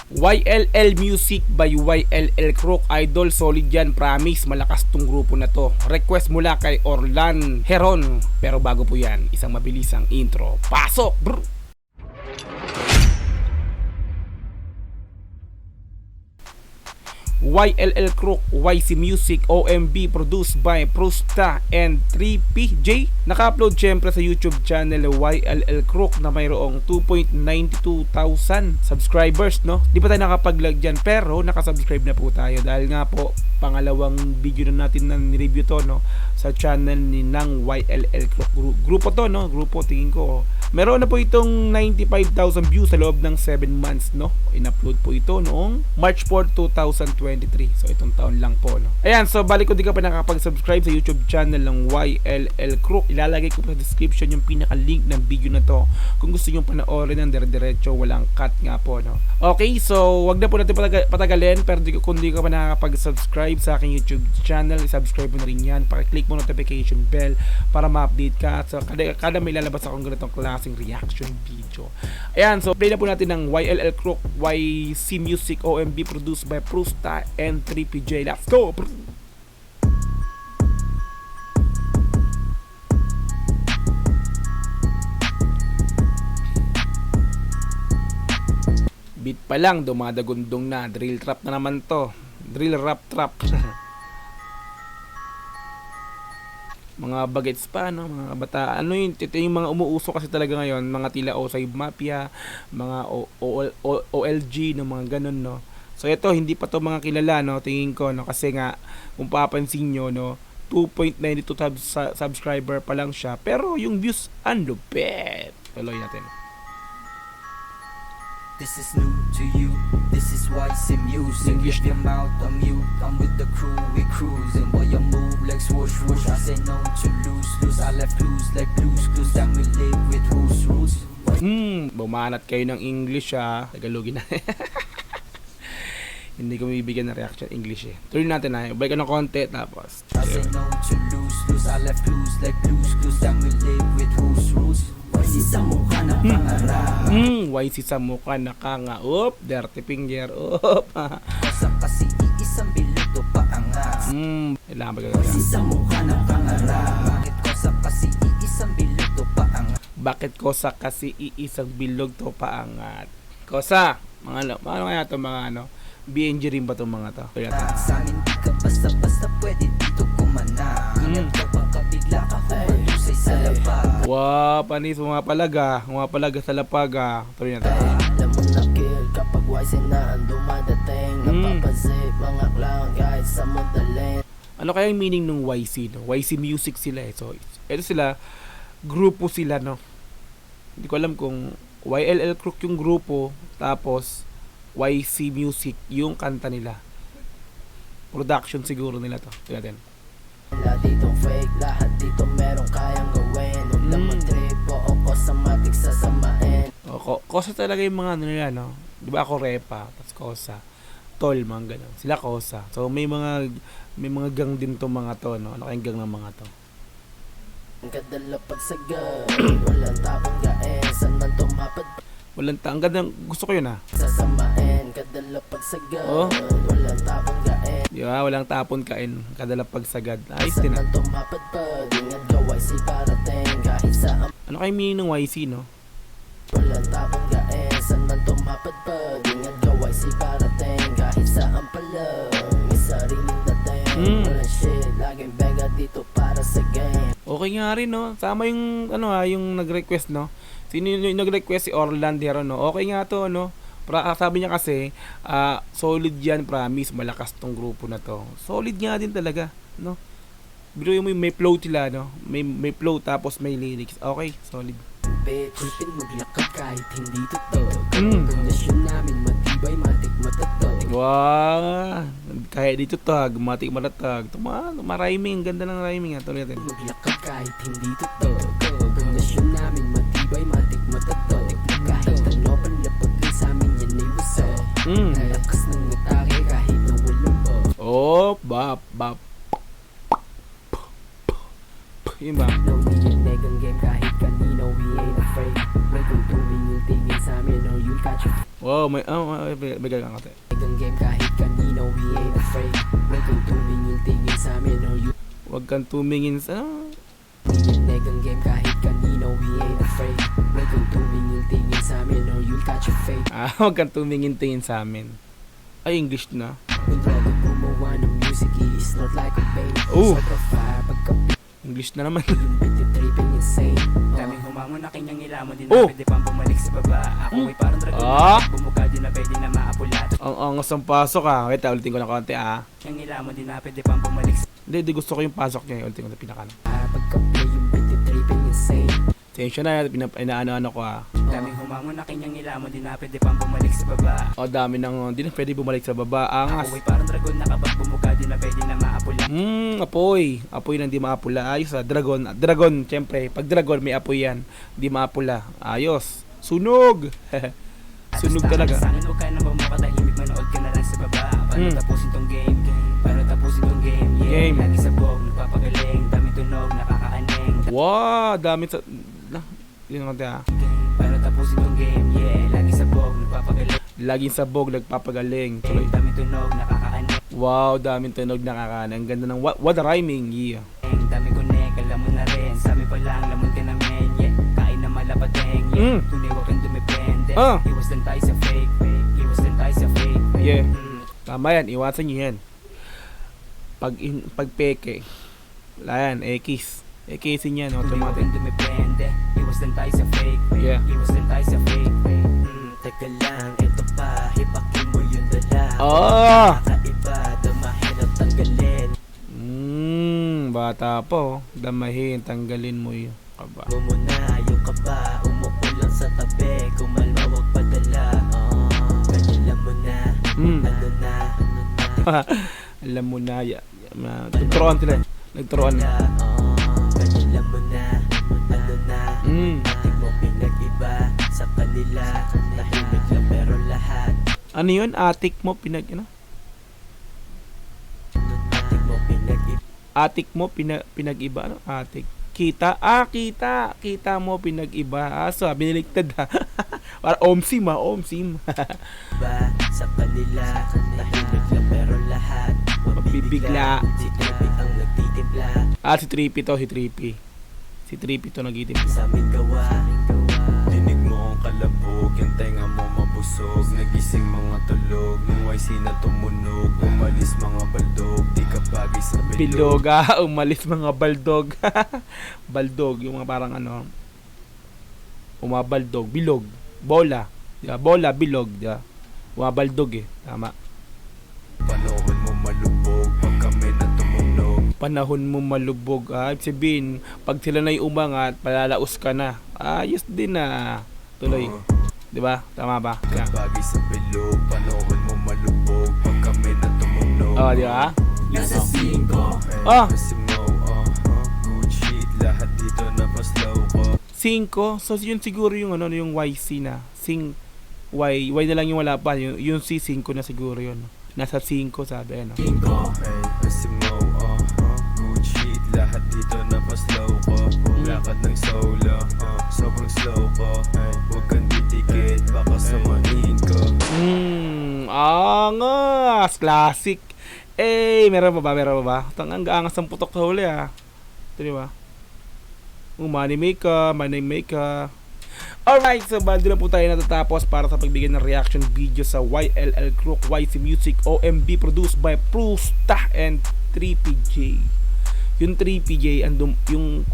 YLL Music by YLL Crook. Idol, solid yan, promise. Malakas tong grupo na to. Request mula kay Orlan Heron. Pero bago po yan, isang mabilisang intro. Pasok! Brr! YLL Crook, YC Music, OMB, produced by Prusta and 3PJ. Naka-upload syempre sa YouTube channel YLL Crook na mayroong 2.92,000 subscribers, no? Di pa tayo nakapag-lag dyan, pero nakasubscribe na po tayo dahil nga po pangalawang video na natin na review to, no, sa channel ni ng YLL Crook. Grupo to, no? Grupo, tingin ko, meron na po itong 95,000 views sa loob ng 7 months, no? In-upload po ito noong March 4, 2023. So itong taon lang po, no? Ayan, so balik ko di ka pa nakakapag-subscribe sa YouTube channel ng YLL Crook. Ilalagay ko po sa description yung pinaka-link ng video na to kung gusto nyo panoorin ng dire-diretso, walang cut nga po, no? Okay, so wag na po natin patagalin, pero kung di ka pa nakakapag-subscribe sa aking YouTube channel, subscribe mo na rin yan. Paki-click mo notification bell para ma-update ka. So kada may lalabas akong ganitong klaseng reaction video. Ayan, so play na po natin ng YLL Crook, YC Music, OMB, produced by Prusta and 3PJ. Let's go! Beat pa lang, dumadagundong na. Drill trap na naman to. Drill rap trap. Mga bagets pa, no? Mga bata. Ano yun? Ito yung mga umuuso kasi talaga ngayon. Mga tila Osay Mafia, mga OLG, no? Mga ganun, no? So ito, hindi pa to mga kilala, no? Tingin ko, no? Kasi nga, kung papansin nyo, no? 2.92 subscriber pa lang siya. Pero yung views, ang lupit. Tuloy natin. This is new to you, this is YC Music. Get your mouth on mute, I'm with the crew, we cruising. Boy, I move like swoosh, swoosh. I say no to lose, I left loose like blues, clues. Then we live with who's rules. Bumanat kayo ng English, ha. Tagalogin na. Hindi ko mabibigyan ng reaction English, eh. Tuloy natin, ha. Balik ka ng konti, tapos. I say no to lose, I left loose like blues, clues. Then we live with who's rules. YC sa mukha na pangarap. YC sa mukha nakanga. Oop, dirty finger. Oop. Kosa kasi iisang biluto pa angas. Kailangan ba YC sa mukha na pangarap. Bakit kosa kasi iisang biluto pa angas? Bakit kosa kasi iisang bilog to paangat? Kosa, mga ano kaya to, mga ano? BNG rin ba to mga to? Sa amin di ka basta-basta pwede dito kumana. Ingat ka baka bigla ka kumatusay sa labas. Wow, panis, umapalaga sa lapaga. Tuloy natin. Alam mo na kill kapag YC na ang dumadating. Napapansin mga clown guys sa madaling. Ano kaya yung meaning ng YC, no? YC Music sila, eh. So, ito sila, grupo sila, no? Hindi ko alam kung YLL Crook yung grupo, tapos YC Music yung kanta nila. Production siguro nila to. Tingnan natin. Lahat dito fake, lahat dito merong kayang gawin. Huwag lang mag-trip o cosmatic sasamain. Kosa talaga yung mga ano nila, no? Di ba ako Repa, tapos Kosa, Tol, mga ganun. Sila Kosa. So may mga gang din to mga to, no? Ano kayong gang ng mga to? Ang kadala pagsagad, walang tapong gaen. San man tumapad, Ang ganda, gusto ko yun, ha? sasamain. Kadala pagsagad, Oh. walang tapong gaen. Di ba? Walang tapon kain, kadala pagsagad. Ayos din, ha? San man tumapad pa, ingat ka YC parating. Kahit saan Ano kayong meaning ng YC, no? walang tapong gaen. San man tumapad pa, ingat ka YC parating. Kahit saan pala, may sariling dating. Walang shit, laging bega dito para sa game. Okay nga rin, no? Sama yung, ano ha, yung nag-request, no? Sino yung nag-request? Si Orlan Heron, no? Okay nga to, no? Sabi niya kasi, solid yan, promise, malakas tong grupo na to. Solid nga din talaga, no? Biro yung may flow sila, no? May flow tapos may lyrics. Okay, solid. Bitch, ipin maglakad kahit hindi totoo. Kondisyon namin matibay, matik matatog. Wow! Kaya dito tag, matik malatag. Mariming, ganda ng rhyming, ha? Tuloy natin. Maglakad kahit hindi totoo. Kondisyon namin matibay, matik matatog. Kahit ano panlapag din sa amin yan ay waso. Lakas ng atake kahit na walang po. Oh, bap. Yun ba? No need yung megang game kahit kanino, we ain't afraid. Welcome to me yung tingin sa amin, or you'll catch a Wow, may gagang kasi. Negang game kahit kanino, we ain't afraid. Huwag kang tumingin-tingin sa amin or you. Huwag kang tumingin sa... Negang game kahit kanino, we ain't afraid. Huwag kang tumingin-tingin sa amin or you'll catch a fate. Huwag kang tumingin-tingin sa amin. Ay, English na. Kung bago gumawa ng music, it's not like a pain. Sobrang fire pagka English na naman. yung beat yung tripping insane. Daming humangon na kanyang ilamon, di na pwede pang bumalik sa baba. Ako ay parang dragon na bumuka, di na pwede na maapulat. Ang angas ang pasok Wait, ulitin ko ng konti Kanyang ilamon, di na pwede pang bumalik sa Hindi, gusto ko yung pasok niya. Ulitin ko na pinakano. Pagka-play yung beat yung tripping insane. Tensya na, inaano-ano ko Daming humangon na kanyang ilamon, di na pwede pang bumalik sa baba. Dami nang, di na pwede bumalik sa baba. Angas. Ako ay parang dragon na kapag bumuka, di na pwede na maapulat. Apoy. Apoy na di maapula. Ayos Dragon. Dragon, syempre. Pag dragon, may apoy yan. Di maapula. Ayos. Sunog. Sunog talaga. Sa akin, huwag ka na bumukatahimik, manood ka na lang sa baba. Paano tapusin tong game? Paano tapusin tong game? Yeah, lagi sa bog, nagpapagaling. Dami tunog, nakakaaning. Wow, dami sa... Yun ang kanta Paano tapusin tong game? Yeah, lagi sa bog, nagpapagaling. Laging sabog, nagpapagaling. Dami tunog, nakakaaning. Wow, daming tunog nakakaano. Ang ganda ng what a rhyming. Yeah. Dami connect, alam mo na rin. Sa amin pa lang, lamon ka namin. Yeah, kain na malapateng. Yeah, tunay wag kang dumipende. Iwas lang tayo sa fake. Iwas lang tayo sa fake. Yeah. Tama yan, iwasan nyo yan. Pag peke. Wala yan, X. Xin yan, automatic. Dumipende. Iwas lang tayo sa fake. Yeah. Iwas lang tayo sa fake. Teka lang, ito pa, hipakin mo yung dala. Kakaiba, damahin at tanggalin. Bata po. Damahin, tanggalin mo yung kaba. Mo muna yung kaba, umupo lang sa tabi. Kumalma, wag padala. Kanila mo na, ano na. Alam mo na, nagturoan sila. Nagturoan. Kanila mo na, ano na. Di mo pinag-iba sa kanila. Tahimik lang pero lahat. Ano yun? Atik mo pinag-iba? Atik mo pinag-iba? Ano? Atik. Kita? Kita. Kita mo pinag-iba. Biniligtad Para omsim. Omsim. Ba sa kanila, tahimik lang pero lahat mabibigla. Si Trippy ang nagtitimpla. Si Trippy to, si Trippy. Si Trippy to nagtitimpla. Sa aming gawa. Dinig mo ang kalabog, yung tenga mo mabusog. Nagising mga tulog, nung YC na tumunog. Umalis mga baldog, di ka bagay sa bilog. Bilog, umalis mga baldog. Baldog, yung mga parang umabaldog, bilog, bola. Diba? Bola, bilog, diba? Umabaldog tama. Panahon mo malubog, pag kami na tumunog. Panahon mo malubog, ibig sabihin, pag sila na'y umangat, palalaos ka na. Ayos din tuloy. Diba? Tama ba? Di ka bagay sa bilog, panahon mo malubog, pag kami na tumunog. Diba? Nasa 5. Kasi mo, good shit, lahat dito na pa-slow ko. 5, so yun siguro yung yung YC na. Y na lang yung wala pa. Yung C, 5 na siguro yun. Nasa 5 sabi, Kasi mo, good shit, lahat dito na pa-slow ko. Lakad ng solo, sobrang slow ko. Huwag kang titikit, baka samahin ko. Angas! Classic! Meron pa ba? Ang angas ng putok sa huli Ito diba? Money maker. Alright, so bando na po tayo natatapos para sa pagbigay ng reaction video sa YLL Crook YC Music OMB produced by Prusta and 3PJ. Yung 3PJ, yung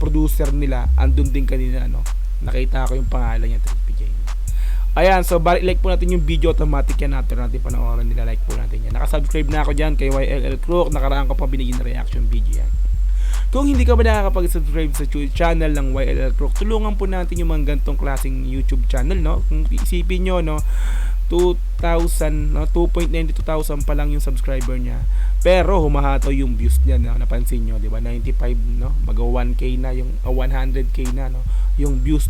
producer nila, andun din kanina, nakita ko yung pangalan niya, 3PJ. Ayan, so like po natin yung video, automatic yan natin panoorin nila, like po natin yan. Nakasubscribe na ako dyan kay YLL Crook, nakaraan ko pa binigyan ng reaction video yan. Kung hindi ka ba nakakapag-subscribe sa channel ng YLL Crook, tulungan po natin yung mga gantong klaseng YouTube channel, Kung isipin nyo, 2,000, 2.92,000 pa lang yung subscriber niya. Pero humahataw yung views niya, napansin nyo, di ba? 95, Mag 1K na, yung 100K na, yung views,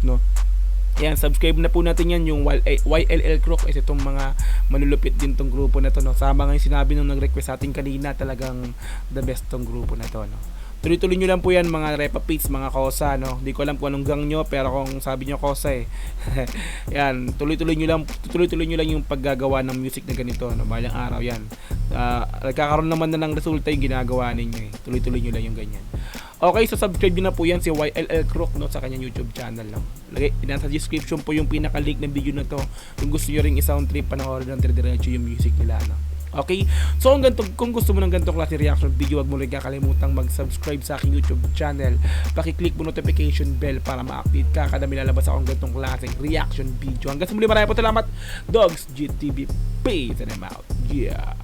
Yan, subscribe na po natin yan, yung YLL Crook. Itong mga manulupit din tong grupo na to, Sama nga yung sinabi nung nag-request sa atin kanina, talagang the best tong grupo na to, Tuloy-tuloy nyo lang po yan mga Repa Pits, mga Kosa, no? Hindi ko alam kung anong gang nyo, pero kung sabi nyo Kosa eh. Yan, tuloy-tuloy nyo lang yung paggagawa ng music na ganito, no? Balang araw yan. Nagkakaroon naman na ng resulta yung ginagawa ninyo eh. Tuloy-tuloy nyo lang yung ganyan. Okay, so subscribe nyo na po yan si YLL Crook, no, sa kanyang YouTube channel, no? Nasa description po yung pinaka-link ng video na to kung gusto nyo ring i-sound trip panoorin ng dire-diretso yung music nila, no? Okay, so kung gusto mo ng ganitong klase reaction video, wag mo rin kakalimutang mag-subscribe sa aking YouTube channel. Paki-click mo notification bell para ma-update ka kada may lalabas akong ganitong klaseng reaction video. Hanggang sa muli, maraming po salamat, Dogs GTV. Peace and I'm out. Yeah.